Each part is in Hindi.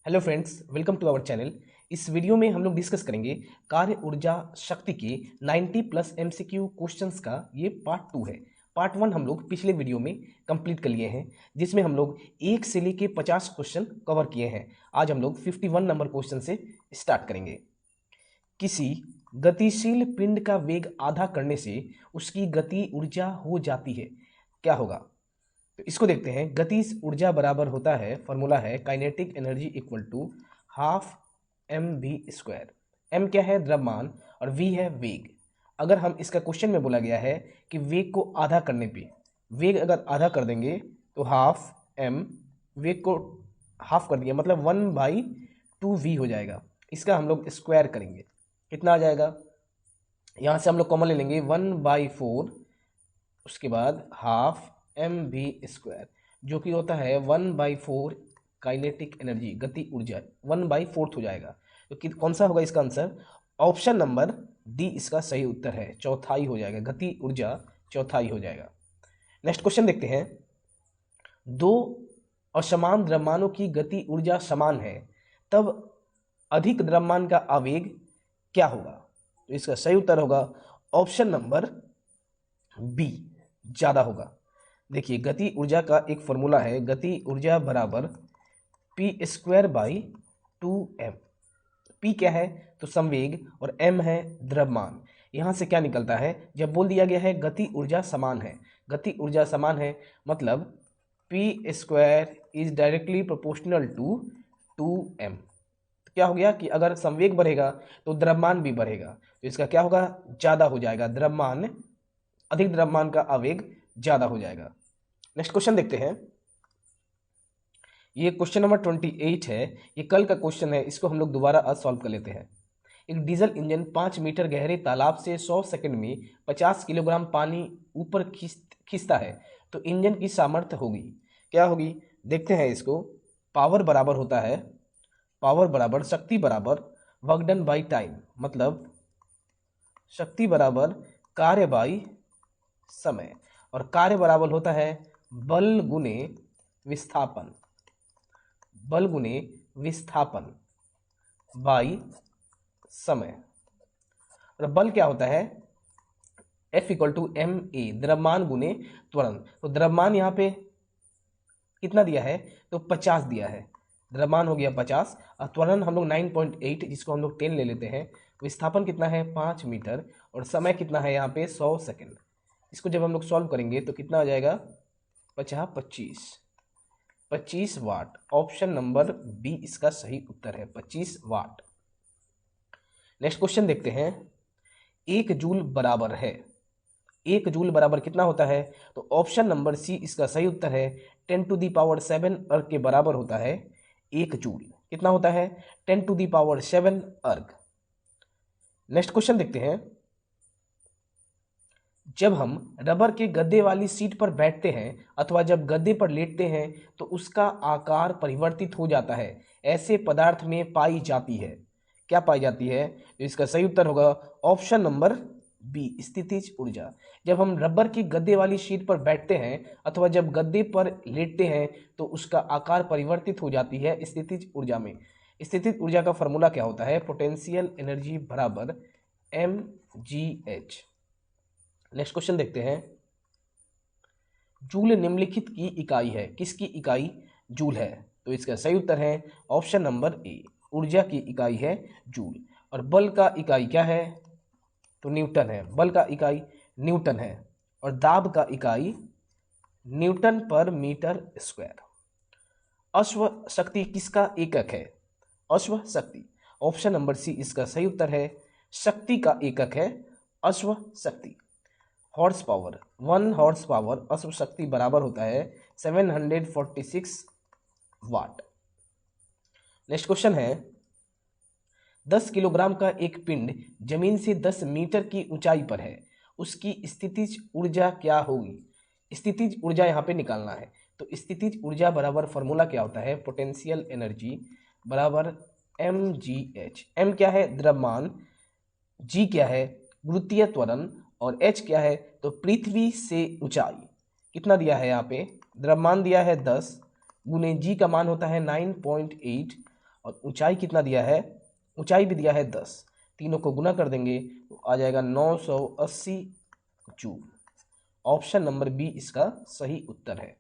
Hello friends, welcome to our channel. इस वीडियो में हम लोग डिस्कस करेंगे कार्य ऊर्जा शक्ति के 90 प्लस एमसीक्यू क्वेश्चंस का ये पार्ट 2 है। पार्ट 1 हम लोग पिछले वीडियो में कंप्लीट कर लिए हैं, जिसमें हम लोग 1 से लेके 50 क्वेश्चन कवर किए हैं। आज हम लोग 51 नंबर क्वेश्चन से स्टार्ट करेंगे। किसी गतिशील पिंड का वेग आधा करने से उसकी गति ऊर्जा हो जाती है, क्या होगा? तो इसको देखते हैं। गति ऊर्जा बराबर होता है, फॉर्मूला है kinetic energy equal to half m v square. M क्या है? द्रव्यमान, और वी है वेग। अगर हम इसका क्वेश्चन में बोला गया है कि वेग को आधा करने पे, वेग अगर आधा कर देंगे तो हाफ एम, वेग को हाफ कर दिया मतलब 1/2 v हो जाएगा। इसका हम लोग स्क्वायर करेंगे, कितना आ जाएगा? यहाँ से हम लोग कॉमन ले लेंगे 1/4, उसके बाद हाफ एम वी स्क्वायर, जो कि होता है 1/4 काइनेटिक एनर्जी, गति ऊर्जा 1/4 हो जाएगा। तो कौन सा होगा इसका आंसर? ऑप्शन नंबर डी इसका सही उत्तर है, चौथाई हो जाएगा। गति ऊर्जा चौथाई हो जाएगा। नेक्स्ट क्वेश्चन देखते हैं। दो असमान द्रव्यमानों की गति ऊर्जा समान है, तब अधिक द्रव्यमान का आवेग क्या होगा? तो इसका सही उत्तर होगा ऑप्शन नंबर बी, ज्यादा होगा। देखिए, गति ऊर्जा का एक फॉर्मूला है, गति ऊर्जा बराबर p²/2m। p क्या है? तो संवेग, और m है द्रव्यमान। यहां से क्या निकलता है? जब बोल दिया गया है गति ऊर्जा समान है, गति ऊर्जा समान है मतलब p² is directly proportional to 2m। तो क्या हो गया कि अगर संवेग बढ़ेगा तो द्रव्यमान भी बढ़ेगा, तो इसका क्या होगा? ज्यादा हो जाएगा। द्रव्यमान, अधिक द्रव्यमान का आवेग ज्यादा हो जाएगा। नेक्स्ट क्वेश्चन देखते हैं। ये क्वेश्चन नंबर 28 है। ये कल का क्वेश्चन है, इसको हम लोग दोबारा आज सॉल्व कर लेते हैं। एक डीजल इंजन 5 मीटर गहरे तालाब से 100 सेकंड में 50 किलोग्राम पानी ऊपर खींचता है, तो इंजन की सामर्थ्य होगी, क्या होगी? देखते हैं इसको। पावर बराबर होता है, पावर बराबर शक्ति बराबर वर्क डन बाई टाइम, मतलब शक्ति बराबर कार्य बाई समय, और कार्य बराबर होता है बल गुने विस्थापन, बल गुने विस्थापन बाई समय। और बल क्या होता है? F equal to m a, द्रव्यमान गुने त्वरण। तो द्रव्यमान यहाँ पे कितना दिया है? तो 50 दिया है, द्रव्यमान हो गया 50, और त्वरण हम लोग 9.8, जिसको हम लोग 10 ले लेते हैं। विस्थापन कितना है? 5 मीटर, और समय कितना है यहाँ पे? 100 सेकेंड। इसको जब हम लोग सॉल्व करेंगे तो कितना आ जाएगा? 25 वाट। ऑप्शन नंबर बी इसका सही उत्तर है, 25 वाट। नेक्स्ट क्वेश्चन देखते हैं। 1 जूल बराबर है, 1 जूल बराबर कितना होता है? तो ऑप्शन नंबर सी इसका सही उत्तर है, 10⁻7 अर्ग के बराबर होता है 1 जूल। कितना होता है? 10⁻7 अर्ग। नेक्स्ट क्वेश्चन देखते हैं। जब हम रबर के गद्दे वाली सीट पर बैठते हैं अथवा जब गद्दे पर लेटते हैं तो उसका आकार परिवर्तित हो जाता है, ऐसे पदार्थ में पाई जाती है, क्या पाई जाती है? तो इसका सही उत्तर होगा ऑप्शन नंबर बी, स्थितिज ऊर्जा। जब हम रबर की गद्दे वाली सीट पर बैठते हैं अथवा जब गद्दे पर लेटते हैं तो उसका आकार परिवर्तित हो जाती है स्थितिज ऊर्जा में। स्थितिज ऊर्जा का फॉर्मूला क्या होता है? पोटेंशियल एनर्जी बराबर mgh। नेक्स्ट क्वेश्चन देखते हैं। जूल निम्नलिखित की इकाई है, किसकी इकाई जूल है? तो इसका सही उत्तर है ऑप्शन नंबर ए, ऊर्जा की इकाई है जूल। और बल का इकाई क्या है? तो न्यूटन है, बल का इकाई न्यूटन है। और दाब का इकाई न्यूटन पर मीटर स्क्वायर। अश्व शक्ति किसका एकक है? अश्व शक्ति, ऑप्शन नंबर सी इसका सही उत्तर है, शक्ति का एकक है अश्व शक्ति। हॉर्स पावर, 1 हॉर्स पावर अश्व शक्ति बराबर होता है 746 वाट। नेक्स्ट क्वेश्चन है। 10 किलोग्राम का एक पिंड जमीन से 10 मीटर की ऊंचाई पर है, उसकी स्थितिज ऊर्जा क्या होगी? स्थितिज ऊर्जा यहाँ पे निकालना है। तो स्थितिज ऊर्जा बराबर फॉर्मूला क्या होता है? पोटेंशियल एनर्जी बराबर mgh। m क्या है? द्रव्यमान, g क्या है? गुरुत्वीय त्वरण, और h क्या है? तो पृथ्वी से ऊंचाई। कितना दिया है यहाँ पे? द्रव्यमान दिया है 10, गुने g का मान होता है 9.8, और ऊंचाई कितना दिया है, ऊंचाई भी दिया है 10, तीनों को गुना कर देंगे तो आ जाएगा 980 जूल। ऑप्शन नंबर बी इसका सही उत्तर है।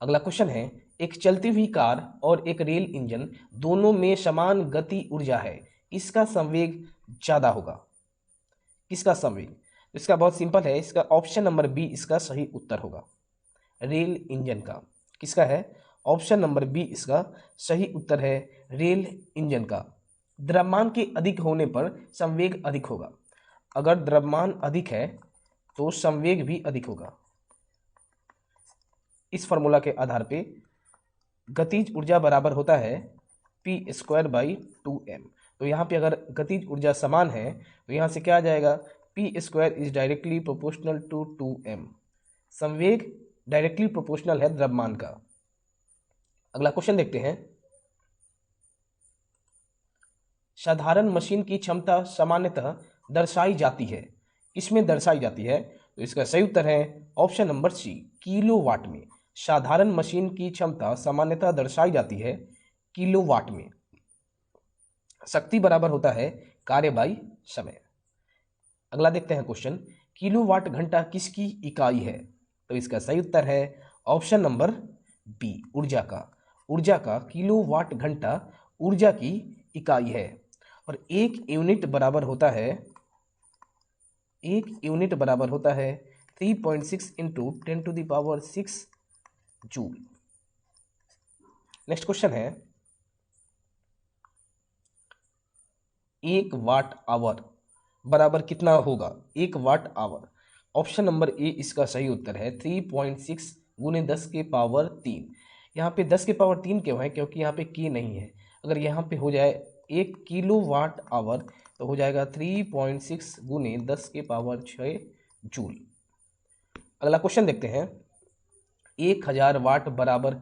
अगला क्वेश्चन है, एक चलती हुई कार और एक रेल इंजन दोनों में समान गति ऊर्जा है, इसका संवेग ज्यादा होगा, किसका संवेग? इसका बहुत सिंपल है, इसका ऑप्शन नंबर बी इसका सही उत्तर होगा, रेल इंजन का। किसका है? ऑप्शन नंबर बी इसका सही उत्तर है, रेल इंजन का। द्रव्यमान के अधिक होने पर संवेग अधिक होगा। अगर द्रव्यमान अधिक है तो संवेग भी अधिक होगा। इस फॉर्मूला के आधार पे गतिज ऊर्जा बराबर होता है p²/2m। तो यहाँ पे अगर गतिज ऊर्जा समान है तो यहाँ से क्या आ जाएगा, p² is directly proportional to 2m। संवेग डायरेक्टली प्रोपोर्शनल है द्रव्यमान का। अगला क्वेश्चन देखते हैं, साधारण मशीन की क्षमता सामान्यतः दर्शाई जाती है, किसमें दर्शाई जाती है? तो इसका सही उत्तर है ऑप्शन नंबर सी, किलोवाट में। साधारण मशीन की क्षमता सामान्यतः दर्शाई जाती है किलोवाट में। शक्ति बराबर होता है कार्य बाई समय। अगला देखते हैं क्वेश्चन, किलोवाट घंटा किसकी इकाई है? तो इसका सही उत्तर है ऑप्शन नंबर बी, ऊर्जा का। ऊर्जा का किलोवाट घंटा ऊर्जा की इकाई है। और एक यूनिट बराबर होता है 3.6 इंटू 10⁻6 जूल। नेक्स्ट क्वेश्चन है, 1 वाट आवर बराबर कितना होगा? 1 watt hour. Option number A इसका सही उत्तर है 3.6 गुने 10⁻3। यहाँ पे 10⁻3 क्यों है? क्योंकि यहाँ पे के नहीं है। अगर यहाँ पे हो जाए 1 किलो वाट आवर तो हो जाएगा 3.6 गुने 10⁻6 जूल। अगला क्वेश्चन देखते हैं, 1000 वाट बराबर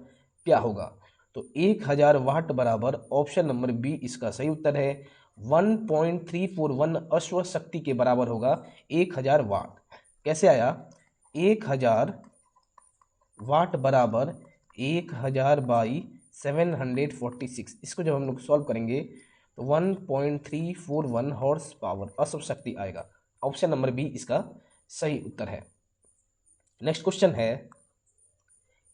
क्या होगा? तो 1000 वाट बराबर ऑप्शन नंबर बी इसका सही उत्तर है 1.341 अश्व शक्ति के बराबर होगा 1000 वाट। कैसे आया? 1000 वाट बराबर 1000 बाई 746। इसको जब हम लोग सॉल्व करेंगे तो 1.341 हॉर्स पावर अश्व शक्ति आएगा। ऑप्शन नंबर बी इसका सही उत्तर है। नेक्स्ट क्वेश्चन है,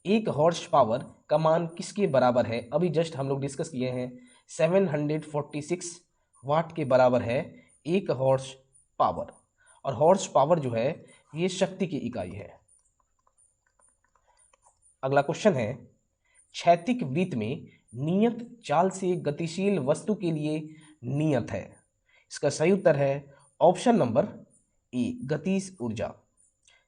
1 हॉर्स पावर का मान किसके बराबर है? अभी जस्ट हम लोग डिस्कस किए हैं 746 वाट के बराबर है 1 हॉर्स पावर। और हॉर्स पावर जो है ये शक्ति की इकाई है। अगला क्वेश्चन है, क्षैतिक वृत्त में नियत चाल से गतिशील वस्तु के लिए नियत है। इसका सही उत्तर है ऑप्शन नंबर ए, गतिज ऊर्जा।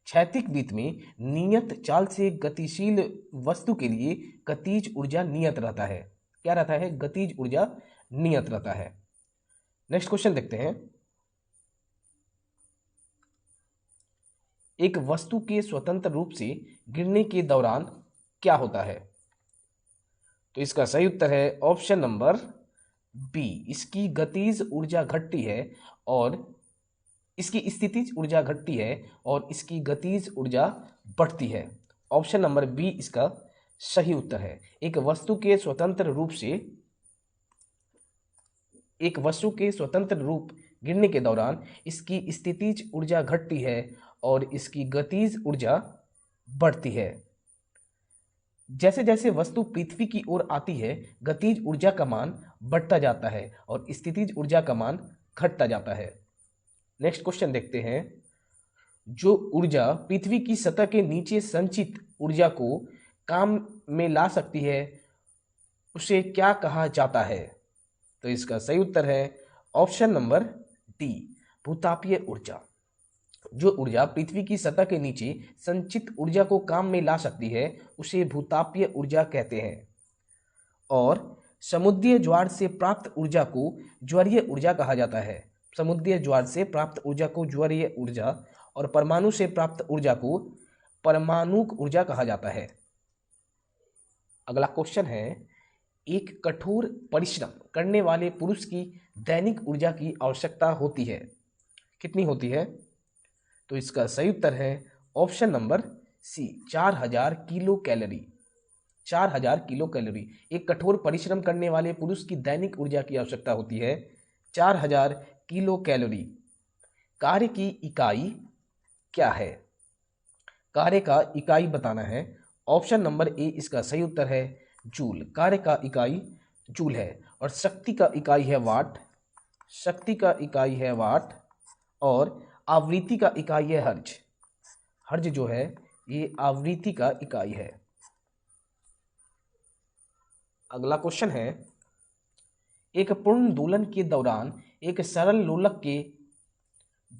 क्षैतिक वृत्त में नियत चाल से गतिशील वस्तु के लिए गतिज ऊर्जा नियत रहता है। क्या रहता है? गतिज ऊर्जा नियत रहता है। नेक्स्ट क्वेश्चन देखते हैं, एक वस्तु के स्वतंत्र रूप से गिरने के दौरान क्या होता है? तो इसका सही उत्तर है ऑप्शन नंबर बी, इसकी गतिज ऊर्जा घटती है और इसकी स्थितिज ऊर्जा घटती है और इसकी गतिज ऊर्जा बढ़ती है। ऑप्शन नंबर बी इसका सही उत्तर है। एक वस्तु के स्वतंत्र रूप गिरने के दौरान इसकी स्थितिज ऊर्जा घटती है और इसकी गतिज ऊर्जा बढ़ती है। जैसे जैसे वस्तु पृथ्वी की ओर आती है गतिज ऊर्जा का मान बढ़ता जाता है और स्थितिज ऊर्जा का मान घटता जाता है। नेक्स्ट क्वेश्चन देखते हैं, जो ऊर्जा पृथ्वी की सतह के नीचे संचित ऊर्जा को काम में ला सकती है उसे क्या कहा जाता है? तो इसका सही उत्तर है ऑप्शन नंबर डी, भूतापीय ऊर्जा। जो ऊर्जा पृथ्वी की सतह के नीचे संचित ऊर्जा को काम में ला सकती है उसे भूतापीय ऊर्जा कहते हैं। और समुद्रीय ज्वार से प्राप्त ऊर्जा को ज्वारीय ऊर्जा कहा जाता है। समुद्रीय ज्वार से प्राप्त ऊर्जा को ज्वारीय ऊर्जा और परमाणु से प्राप्त ऊर्जा को परमाणुक ऊर्जा कहा जाता है। अगला क्वेश्चन है, एक कठोर परिश्रम करने वाले पुरुष की दैनिक ऊर्जा की आवश्यकता होती है, कितनी होती है? तो इसका सही उत्तर है option number C, 4000 kilo calorie. 4000 kilo calorie. एक कठोर परिश्रम करने वाले पुरुष की दैनिक ऊर्जा की आवश्यकता होती है 4000 किलो कैलोरी। कार्य की इकाई क्या है? कार्य का इकाई बताना है। ऑप्शन नंबर ए इसका सही उत्तर है जूल। कार्य का इकाई जूल है। और शक्ति का इकाई है वाट। शक्ति का इकाई है वाट। और आवृत्ति का इकाई है हर्ज। हर्ज जो है ये आवृत्ति का इकाई है। अगला क्वेश्चन है, एक पूर्ण दोलन के दौरान एक सरल लोलक के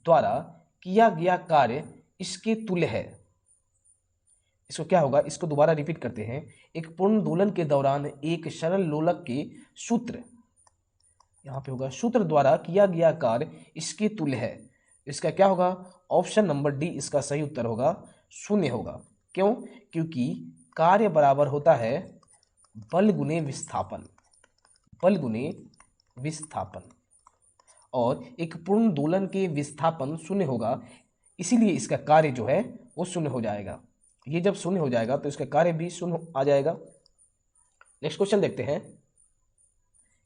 द्वारा किया गया कार्य इसके तुल्य है। इसको क्या होगा, इसको दोबारा रिपीट करते हैं। एक पूर्ण दोलन के दौरान एक सरल लोलक के सूत्र, यहां पे होगा सूत्र द्वारा किया गया कार्य इसके तुल्य है। इसका क्या होगा? ऑप्शन नंबर डी इसका सही उत्तर होगा, शून्य होगा। क्यों? क्योंकि कार्य बराबर होता है बल गुने विस्थापन। बल गुने विस्थापन। और एक पूर्ण दोलन के विस्थापन शून्य होगा, इसीलिए इसका कार्य जो है वो शून्य हो जाएगा। ये जब शून्य हो जाएगा तो इसका कार्य भी शून्य आ जाएगा। नेक्स्ट क्वेश्चन देखते हैं।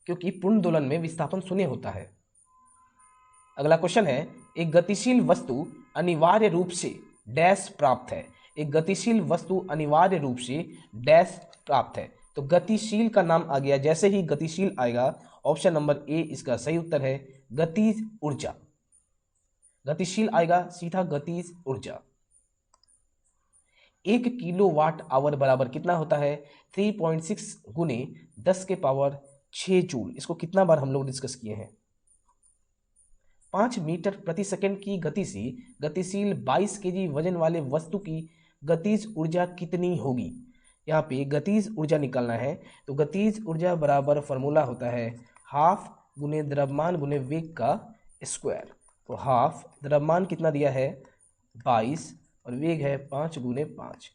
क्योंकि पूर्ण दोलन में विस्थापन शून्य होता है। अगला क्वेश्चन है, एक गतिशील वस्तु अनिवार्य रूप से डैश प्राप्त है। एक गतिशील वस्तु अनिवार्य रूप से डैश प्राप्त है। तो गतिशील का नाम आ गया, जैसे ही गतिशील आएगा ऑप्शन नंबर ए इसका सही उत्तर है गतिज ऊर्जा। गतिशील आएगा सीधा गतिज ऊर्जा। 1 किलोवाट आवर बराबर कितना होता है? 3.6 गुने 10 के पावर 6 जूल। इसको कितना बार हम लोग डिस्कस किए हैं। 5 मीटर प्रति सेकंड की गति से गतिशील 22 केजी वजन वाले वस्तु की गतिज ऊर्जा कितनी होगी? यहाँ पे गतिज ऊर्जा निकालना है। तो गतिज ऊर्जा बराबर फॉर्मूला होता है हाफ गुने द्रव्यमान गुने वेग का स्क्वायर। तो हाफ, द्रव्यमान कितना दिया है 22 और वेग है 5 गुने 5।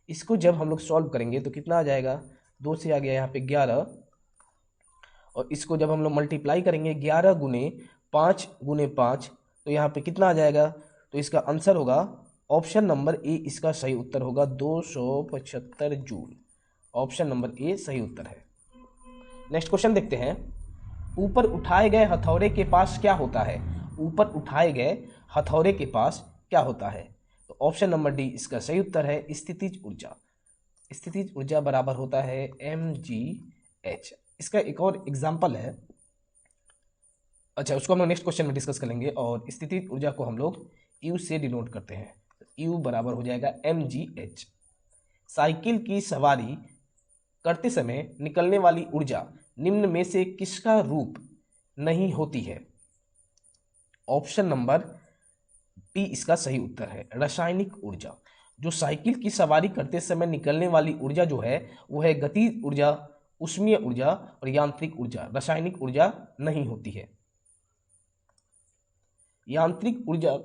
इसको जब हम लोग सॉल्व करेंगे तो कितना आ जाएगा? 2 से आ गया यहाँ पे 11। और इसको जब हम लोग मल्टीप्लाई करेंगे 11 गुने 5 गुने 5 तो यहाँ पे कितना आ जाएगा? तो इसका आंसर होगा ऑप्शन नंबर ए इसका सही उत्तर होगा 275 जूल। ऑप्शन नंबर ए सही उत्तर है। नेक्स्ट क्वेश्चन देखते हैं। ऊपर उठाए गए हथौड़े के पास क्या होता है? ऊपर उठाए गए हथौड़े के पास क्या होता है? तो ऑप्शन नंबर डी इसका सही उत्तर है स्थितिज ऊर्जा। स्थितिज ऊर्जा बराबर होता है mgh। इसका एक और एग्जाम्पल है, अच्छा उसको हम लोग नेक्स्ट क्वेश्चन में डिस्कस करेंगे। और स्थितिज ऊर्जा को हम लोग U से डिनोट करते हैं। U बराबर हो जाएगा mgh। साइकिल की सवारी करते समय निकलने वाली ऊर्जा निम्न में से किसका रूप नहीं होती है? ऑप्शन नंबर बी इसका सही उत्तर है रासायनिक ऊर्जा। जो साइकिल की सवारी करते समय निकलने वाली ऊर्जा जो है वो है गतिज ऊर्जा, ऊष्मीय ऊर्जा और यांत्रिक ऊर्जा। रासायनिक ऊर्जा नहीं होती है। यांत्रिक ऊर्जा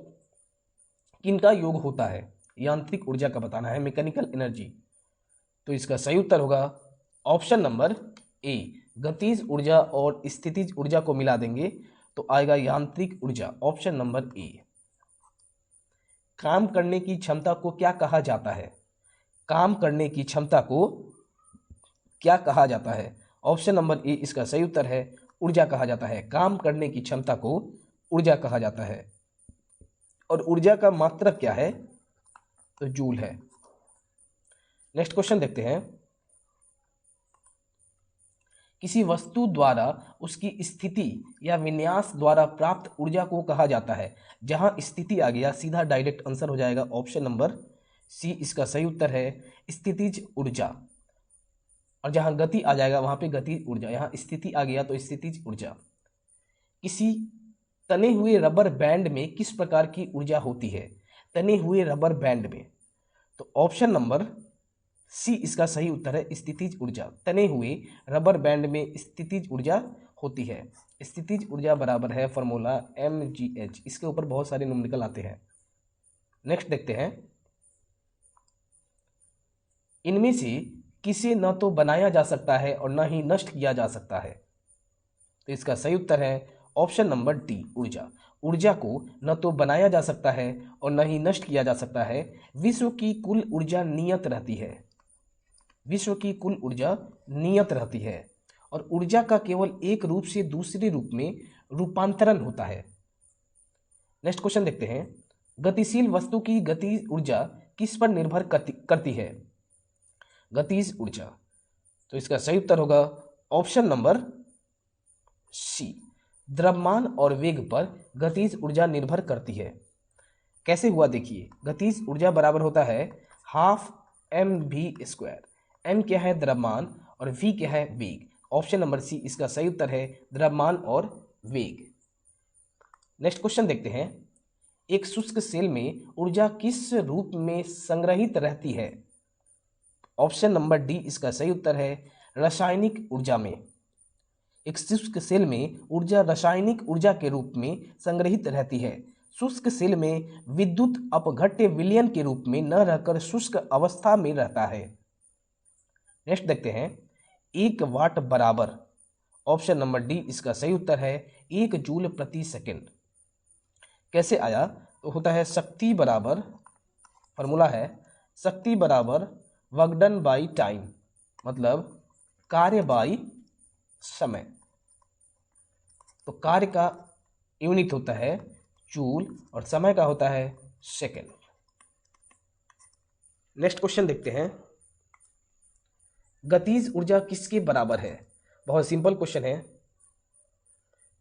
किनका योग होता है? यांत्रिक ऊर्जा का बताना है, मैकेनिकल एनर्जी। तो इसका सही उत्तर होगा ऑप्शन नंबर ए। गतिज ऊर्जा और स्थितिज ऊर्जा को मिला देंगे तो आएगा यांत्रिक ऊर्जा। ऑप्शन नंबर ए। काम करने की क्षमता को क्या कहा जाता है? काम करने की क्षमता को क्या कहा जाता है? ऑप्शन नंबर ए इसका सही उत्तर है ऊर्जा कहा जाता है। काम करने की क्षमता को ऊर्जा कहा जाता है। और ऊर्जा का मात्रक क्या है? तो जूल है। नेक्स्ट क्वेश्चन देखते हैं। किसी वस्तु द्वारा उसकी स्थिति या विन्यास द्वारा प्राप्त ऊर्जा को कहा जाता है। जहां स्थिति आ गया सीधा डायरेक्ट आंसर हो जाएगा ऑप्शन नंबर सी इसका सही उत्तर है स्थितिज ऊर्जा। और जहां गति आ जाएगा वहां पे गति ऊर्जा। यहां स्थिति आ गया तो स्थितिज ऊर्जा। किसी तने हुए रबर बैंड में किस प्रकार की ऊर्जा होती है? तने हुए रबर बैंड में, तो ऑप्शन नंबर सी इसका सही उत्तर है स्थितिज ऊर्जा। तने हुए रबर बैंड में स्थितिज ऊर्जा होती है। स्थितिज ऊर्जा बराबर है फॉर्मूला mgh। इसके ऊपर बहुत सारे न्यूमेरिकल आते हैं। नेक्स्ट देखते हैं। इनमें से किसे न तो बनाया जा सकता है और न ही नष्ट किया जा सकता है? तो इसका सही उत्तर है ऑप्शन नंबर डी ऊर्जा। ऊर्जा को न तो बनाया जा सकता है और न ही नष्ट किया जा सकता है। विश्व की कुल ऊर्जा नियत रहती है। विश्व की कुल ऊर्जा नियत रहती है और ऊर्जा का केवल एक रूप से दूसरे रूप में रूपांतरण होता है। नेक्स्ट क्वेश्चन देखते हैं, गतिशील वस्तु की गतिज ऊर्जा किस पर निर्भर करती है? गतिज ऊर्जा, तो इसका सही उत्तर होगा ऑप्शन नंबर सी, द्रव्यमान और वेग पर गतिज ऊर्जा निर्भर करती है। कैसे हुआ देखिए, गतिज ऊर्जा बराबर होता है half m v square. M क्या है? द्रव्यमान, और वी क्या है? वेग। ऑप्शन नंबर सी इसका सही उत्तर है, द्रव्यमान और वेग। नेक्स्ट क्वेश्चन देखते हैं, एक शुष्क सेल में ऊर्जा किस रूप में संग्रहित रहती है? ऑप्शन नंबर डी इसका सही उत्तर है, रासायनिक ऊर्जा में। एक शुष्क सेल में ऊर्जा रासायनिक ऊर्जा के रूप में संग्रहित रहती है। शुष्क सेल में विद्युत अपघट्य विलयन के रूप में न रहकर शुष्क अवस्था में रहता है। नेक्स्ट देखते हैं, 1 वाट बराबर, ऑप्शन नंबर डी इसका सही उत्तर है 1 जूल प्रति सेकंड। कैसे आया? तो होता है शक्ति बराबर, फॉर्मूला है शक्ति बराबर वर्क डन बाई टाइम, मतलब कार्य बाई समय। तो कार्य का यूनिट होता है जूल और समय का होता है सेकंड। नेक्स्ट क्वेश्चन देखते हैं, गतिज ऊर्जा किसके बराबर है? बहुत सिंपल क्वेश्चन है,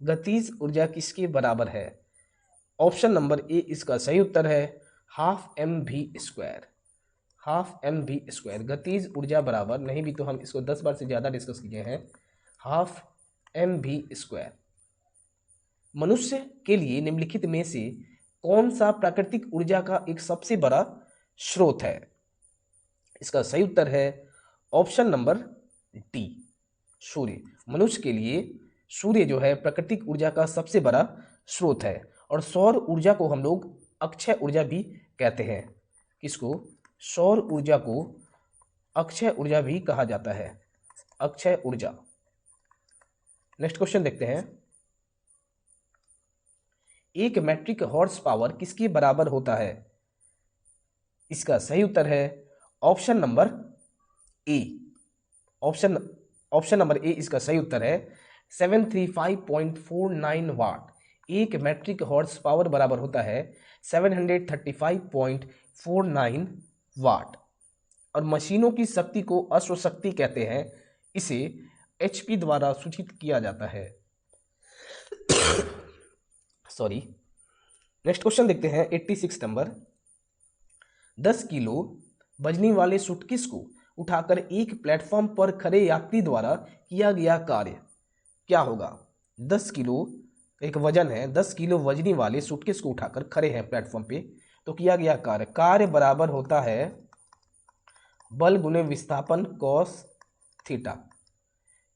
गतिज ऊर्जा किसके बराबर है? ऑप्शन नंबर ए इसका सही उत्तर है half m v square. Half m v square गतिज ऊर्जा बराबर, नहीं भी तो हम इसको 10 बार से ज़्यादा डिस्कस किए हैं, हाफ एम वी स्क्वायर। मनुष्य के लिए निम्नलिखित में से कौन सा प्राकृतिक ऊर्जा का एक सबसे बड़ा स्रोत है? इसका सही उत्तर है ऑप्शन नंबर डी, सूर्य। मनुष्य के लिए सूर्य जो है प्राकृतिक ऊर्जा का सबसे बड़ा स्रोत है। और सौर ऊर्जा को हम लोग अक्षय ऊर्जा भी कहते हैं। किसको? सौर ऊर्जा को अक्षय ऊर्जा भी कहा जाता है, अक्षय ऊर्जा। नेक्स्ट क्वेश्चन देखते हैं, एक मैट्रिक हॉर्स पावर किसके बराबर होता है? इसका सही उत्तर है option number A. Option number A इसका सही उत्तर है 735.49 वाट। एक मैट्रिक हॉर्स पावर बराबर होता है 735.49 वाट। और मशीनों की शक्ति को अश्व शक्ति कहते हैं, इसे एचपी द्वारा सूचित किया जाता है। सॉरी। नेक्स्ट क्वेश्चन देखते हैं 86 नंबर, 10 किलो वजनी वाले सूटकेस को उठाकर एक प्लेटफॉर्म पर खड़े यात्री द्वारा किया गया कार्य क्या होगा? 10 किलो एक वजन है, 10 किलो वजनी वाले सूटकेस को उठाकर खड़े हैं प्लेटफॉर्म पे, तो किया गया कार्य बराबर होता है बल गुने विस्थापन कॉस थीटा।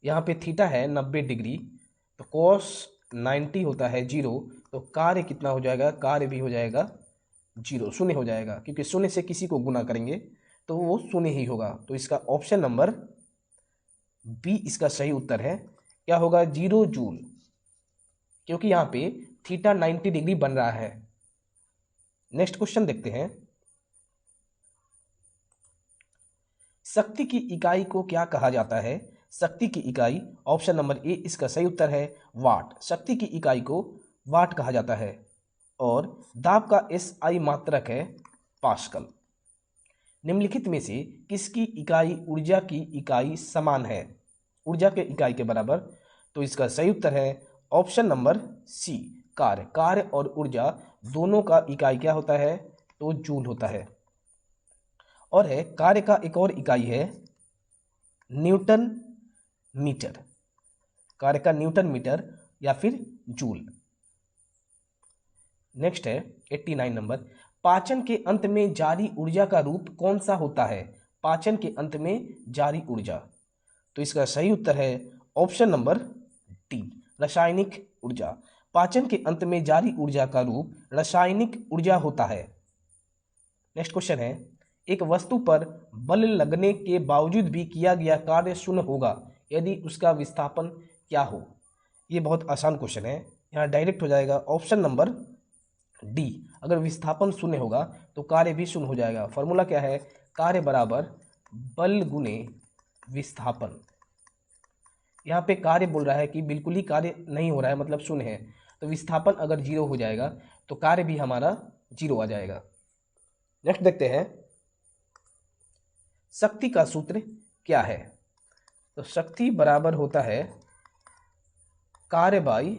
यहाँ पे थीटा है 90 डिग्री, तो कॉस 90 होता है 0, तो कार्य कितना हो जाएगा? कार्य भी हो जाएगा 0, शून्य हो जाएगा, क्योंकि शून्य से किसी को गुना करेंगे तो वो शून्य ही होगा। तो इसका ऑप्शन नंबर बी इसका सही उत्तर है। क्या होगा? 0 जूल, क्योंकि यहाँ पे थीटा 90 डिग्री बन रहा है। नेक्स्ट क्वेश्चन देखते हैं, शक्ति की इकाई को क्या कहा जाता है? शक्ति की इकाई, ऑप्शन नंबर ए इसका सही उत्तर है वाट। शक्ति की इकाई को वाट कहा जाता है। और दाब का एसआई मात्रक है पास्कल। निम्नलिखित में से किसकी इकाई ऊर्जा की इकाई समान है? ऊर्जा के इकाई के बराबर, तो इसका सही उत्तर है ऑप्शन नंबर सी, कार्य। कार्य और ऊर्जा दोनों का इकाई क्या होता है? तो जूल होता है। और है कार्य का एक और इकाई है न्यूटन मीटर। कार्य का न्यूटन मीटर या फिर जूल। नेक्स्ट है 89 नंबर, पाचन के अंत में जारी ऊर्जा का रूप कौन सा होता है? पाचन के अंत में जारी ऊर्जा, तो इसका सही उत्तर है ऑप्शन नंबर डी, रासायनिक ऊर्जा। पाचन के अंत में जारी ऊर्जा का रूप रासायनिक ऊर्जा होता है। नेक्स्ट क्वेश्चन है, एक वस्तु पर बल लगने के बावजूद भी किया गया कार्य शून्य होगा यदि उसका विस्थापन क्या हो? ये बहुत आसान क्वेश्चन है, यहाँ डायरेक्ट हो जाएगा ऑप्शन नंबर डी। अगर विस्थापन शून्य होगा तो कार्य भी शून्य हो जाएगा। फॉर्मूला क्या है? कार्य बराबर बल गुने विस्थापन। यहाँ पे कार्य बोल रहा है कि बिल्कुल ही कार्य नहीं हो रहा है, मतलब शून्य है, तो विस्थापन अगर 0 हो जाएगा तो कार्य भी हमारा 0 आ जाएगा। नेक्स्ट देखते हैं, शक्ति का सूत्र क्या है। तो शक्ति बराबर होता है कार्य बाई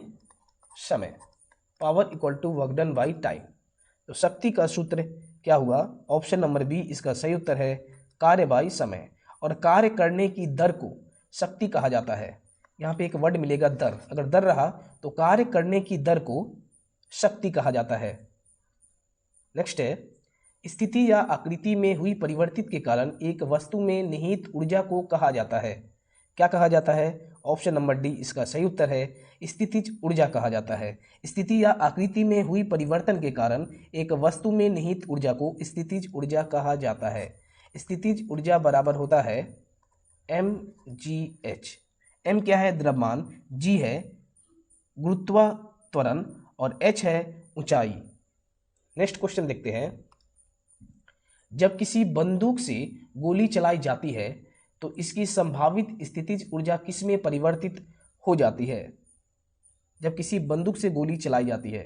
समय, power equal to work done by time. तो शक्ति का सूत्र क्या हुआ, ऑप्शन नंबर बी इसका सही उत्तर है, कार्य बाई समय। और कार्य करने की दर को शक्ति कहा जाता है। यहाँ पे एक वर्ड मिलेगा दर, अगर दर रहा तो कार्य करने की दर को शक्ति कहा जाता है। नेक्स्ट है, स्थिति या आकृति में हुई परिवर्तित के कारण एक वस्तु में निहित ऊर्जा को कहा जाता है। क्या कहा जाता है, ऑप्शन नंबर डी इसका सही उत्तर है, स्थितिज ऊर्जा कहा जाता है। स्थिति या आकृति में हुई परिवर्तन के कारण एक वस्तु में निहित ऊर्जा को स्थितिज ऊर्जा कहा जाता है। स्थितिज ऊर्जा बराबर होता है mgh। m क्या है, द्रव्यमान, g है गुरुत्वात्वरण और h है ऊंचाई। नेक्स्ट क्वेश्चन देखते हैं, जब किसी बंदूक से गोली चलाई जाती है तो इसकी संभावित स्थितिज ऊर्जा किस में परिवर्तित हो जाती है। जब किसी बंदूक से गोली चलाई जाती है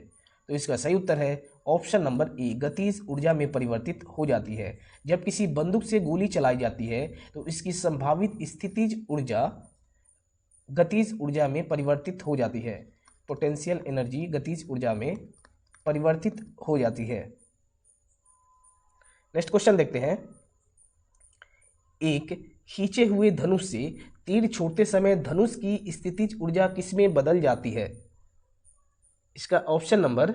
तो इसका सही उत्तर है ऑप्शन नंबर ए, गतिज ऊर्जा में परिवर्तित हो जाती है। जब किसी बंदूक से गोली चलाई जाती है तो इसकी संभावित स्थितिज ऊर्जा गतिज ऊर्जा में परिवर्तित हो जाती है। पोटेंशियल एनर्जी गतिज ऊर्जा में परिवर्तित हो जाती है। नेक्स्ट क्वेश्चन देखते हैं, एक खींचे हुए धनुष से तीर छोड़ते समय धनुष की स्थितिज ऊर्जा किसमें बदल जाती है। इसका ऑप्शन नंबर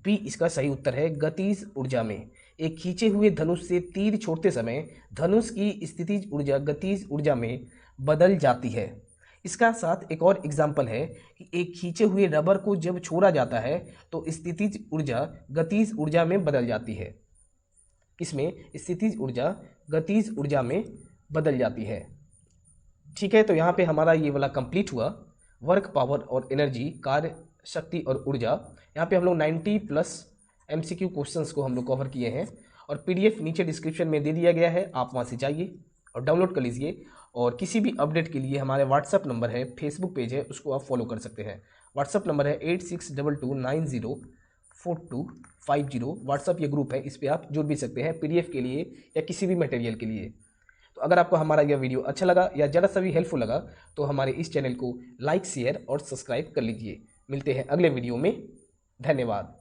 बी इसका सही उत्तर है, गतिज ऊर्जा में। एक खींचे हुए धनुष से तीर छोड़ते समय धनुष की स्थितिज ऊर्जा गतिज ऊर्जा में बदल जाती है। इसका साथ एक और एग्जाम्पल है कि एक खींचे हुए रबर को जब छोड़ा जाता है तो स्थितिज ऊर्जा गतिज ऊर्जा में बदल जाती है। इसमें स्थितिज ऊर्जा गतिज ऊर्जा में बदल जाती है। ठीक है, तो यहाँ पे हमारा ये वाला कंप्लीट हुआ, वर्क, पावर और एनर्जी, कार्य, शक्ति और ऊर्जा। यहाँ पे हम लोग 90+ MCQ क्वेश्चंस को हम लोग कवर किए हैं और PDF नीचे डिस्क्रिप्शन में दे दिया गया है, आप वहाँ से जाइए और डाउनलोड कर लीजिए। और किसी भी अपडेट के लिए हमारे व्हाट्सअप नंबर है, फेसबुक पेज है, उसको आप फॉलो कर सकते हैं। व्हाट्सअप नंबर है 8622904250। व्हाट्सअप ये ग्रुप है, इस पर आप जुड़ भी सकते हैं PDF के लिए या किसी भी मटेरियल के लिए। तो अगर आपको हमारा यह वीडियो अच्छा लगा या ज़रा सा भी हेल्पफुल लगा तो हमारे इस चैनल को लाइक, शेयर और सब्सक्राइब कर लीजिए। मिलते हैं अगले वीडियो में, धन्यवाद।